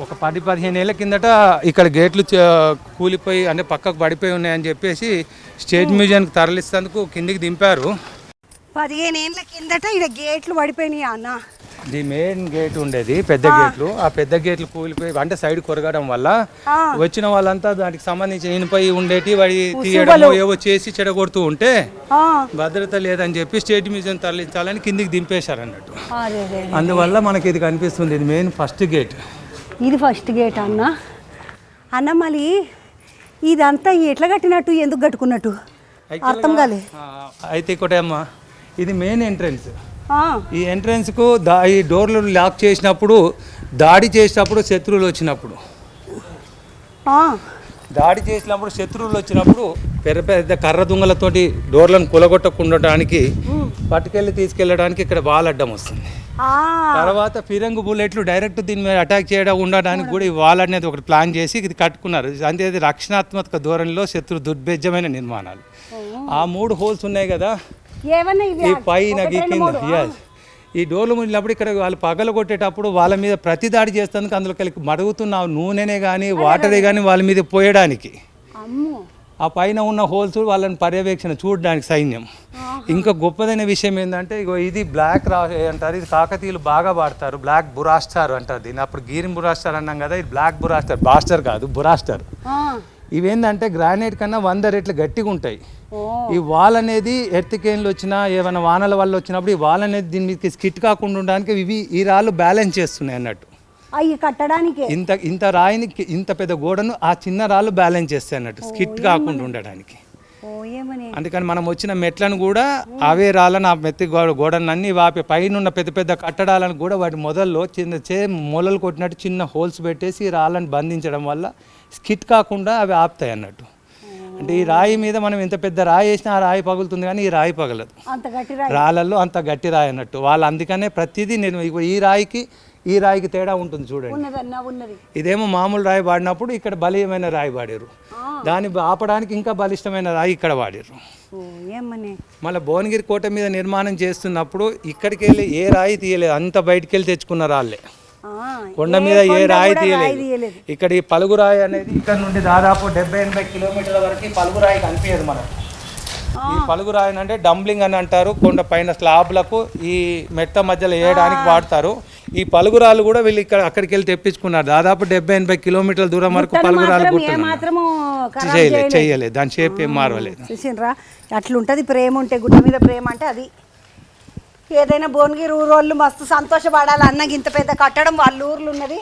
ఒక 10-15 ఏళ్ళ కిందట ఇక్కడ గేట్లు కూలిపోయి అంటే పక్కకు పడిపోయి ఉన్నాయని చెప్పేసి స్టేట్ మ్యూజియంకి తరలిస్తేందుకు కిందికి దింపారు. 15 ఏళ్ళ కిందట ఇక్కడ గేట్లు పడిపోయినాయి అన్న. ది మెయిన్ గేట్ ఉండేది, పెద్ద గేట్లు. ఆ పెద్ద గేట్లు కూలిపోయి అంటే సైడ్ కొరగడం వల్ల వచ్చిన వాళ్ళంతా దానికి సంబంధించిన ఇనుపై ఉండేటి వాడి తీయడం ఏవో చేసి చెడగొడుతూ ఉంటే భద్రత లేదని చెప్పి స్టేట్ మ్యూజియం తరలించాలని కిందికి దింపేశారు అన్నట్టు. అందువల్ల మనకి ఇది కనిపిస్తుంది. ఇది మెయిన్ ఫస్ట్ గేట్. ఇది ఫస్ట్ గేట్ అన్న. అన్న మళ్ళీ ఇదంతా ఎట్లా కట్టినట్టు, ఎందుకు కట్టుకున్నట్టు అర్థం కాలే. అయితే ఒకటే అమ్మా, ఇది మెయిన్ ఎంట్రన్స్. ఈ ఎంట్రన్స్కు ఈ డోర్లు లాక్ చేసినప్పుడు, దాడి చేసినప్పుడు, శత్రువులు వచ్చినప్పుడు శత్రువులు వచ్చినప్పుడు పెద్ద పెద్ద కర్ర దుంగలతోటి డోర్లను కూలగొట్టకుండటానికి పట్టుకెళ్ళి తీసుకెళ్ళడానికి ఇక్కడ వాల్ అడ్డం వస్తుంది. తర్వాత ఫిరంగు బుల్లెట్లు డైరెక్ట్ దీని మీద అటాక్ చేయడం ఉండడానికి కూడా ఈ వాల్ అనేది ఒకటి ప్లాన్ చేసి ఇది కట్టుకున్నారు. అంటే ఇది రక్షణాత్మక ధోరణిలో శత్రు దుర్భేద్యమైన నిర్మాణాలు. ఆ 3 హోల్స్ ఉన్నాయి కదా, ఈ పైన కింద. ఈ డోర్లు మునిగినప్పుడు ఇక్కడ వాళ్ళు పగల కొట్టేటప్పుడు వాళ్ళ మీద ప్రతి దాడి చేస్తేందుకు అందులో కలిసి మరుగుతున్న నూనెనే కానీ వాటరే కానీ వాళ్ళ మీద పోయడానికి ఆ పైన ఉన్న హోల్స్ వాళ్ళని పర్యవేక్షణ చూడడానికి సైన్యం. ఇంకా గొప్పదైన విషయం ఏంటంటే ఇది బ్లాక్ అంటారు, ఇది కాకతీయులు బాగా వాడతారు. బ్లాక్ బురాస్టార్ అంటారు దీన్ని. అప్పుడు గీరిన్ బురాస్టార్ అన్నాం కదా, ఇది బ్లాక్ బురాస్టార్. బాస్టర్ కాదు, బురాస్టార్. ఇవేంటంటే గ్రానైట్ కన్నా 100 రెట్లు గట్టిగా ఉంటాయి. ఈ వాల్ అనేది ఎర్త్కేన్లు వచ్చినా ఏమైనా వానల వల్ల వచ్చినప్పుడు ఈ వాల్ అనేది దీని మీద స్కిట్ కాకుండా ఉండడానికి ఈ రాళ్ళు బ్యాలెన్స్ చేస్తున్నాయి అన్నట్టు. అవి కట్టడానికి ఇంత రాయిని, ఇంత పెద్ద గోడను ఆ చిన్న రాళ్ళు బ్యాలెన్స్ చేస్తాయి అన్నట్టు, స్కిట్ కాకుండా ఉండడానికి. అందుకని మనం వచ్చిన మెట్లను కూడా అవే రాళ్ళను, ఆ మెత్తి గోడను అన్ని వాపి పైన ఉన్న పెద్ద పెద్ద కట్టడాలను కూడా వాటి మొదల్లో మొలలు కొట్టినట్టు చిన్న హోల్స్ పెట్టేసి రాళ్ళని బంధించడం వల్ల స్కిట్ కాకుండా అవి ఆపుతాయి అన్నట్టు. అంటే ఈ రాయి మీద మనం ఎంత పెద్ద రాయి వేసినా ఆ రాయి పగులుతుంది, కానీ ఈ రాయి పగలదు. రాళ్ళల్లో అంత గట్టి రాయి అన్నట్టు. వాళ్ళు అందుకనే ప్రతిదీ ఈ రాయికి తేడా ఉంటుంది చూడండి. ఇదేమో మామూలు రాయి వాడినప్పుడు ఇక్కడ బలీయమైన రాయి వాడారు, దాన్ని ఆపడానికి ఇంకా బలిష్టమైన రాయి ఇక్కడ వాడారు. మళ్ళీ భువనగిరి కోట మీద నిర్మాణం చేస్తున్నప్పుడు ఇక్కడికి వెళ్ళి ఏ రాయి తీయలేదు, అంత బయటికి వెళ్ళి తెచ్చుకున్న రాళ్ళే. కొండ మీద ఏ రాయి తీయలేదు. ఇక్కడ ఈ పలుగు రాయి అనేది ఇక్కడ నుండి దాదాపు 70-80 కిలోమీటర్ల వరకు పలుగు రాయి కనిపించదు మనకు. ఈ పలుగు రాయి అంటే డంబ్లింగ్ అని అంటారు. కొండ పైన స్లాబ్లకు ఈ మెట్ట మధ్యలో వేయడానికి వాడతారు. ఈ పలుగురాలు కూడా వీళ్ళు ఇక్కడ అక్కడికి వెళ్ళి తెప్పించుకున్నారు. దాదాపు 70-80 కిలోమీటర్ల దూరం వరకు పలుగురాలు చేయలేదు, దాని షేప్ ఏం మారలేదు. అట్లుంటది ప్రేమ ఉంటే, గుట్ట మీద ప్రేమ అంటే అది. ఏదైనా భువనగిరి ఊరు వాళ్ళు మస్తు సంతోషపడాలి అన్నకి ఇంత పెద్ద కట్టడం వాళ్ళ ఊర్లో ఉన్నది.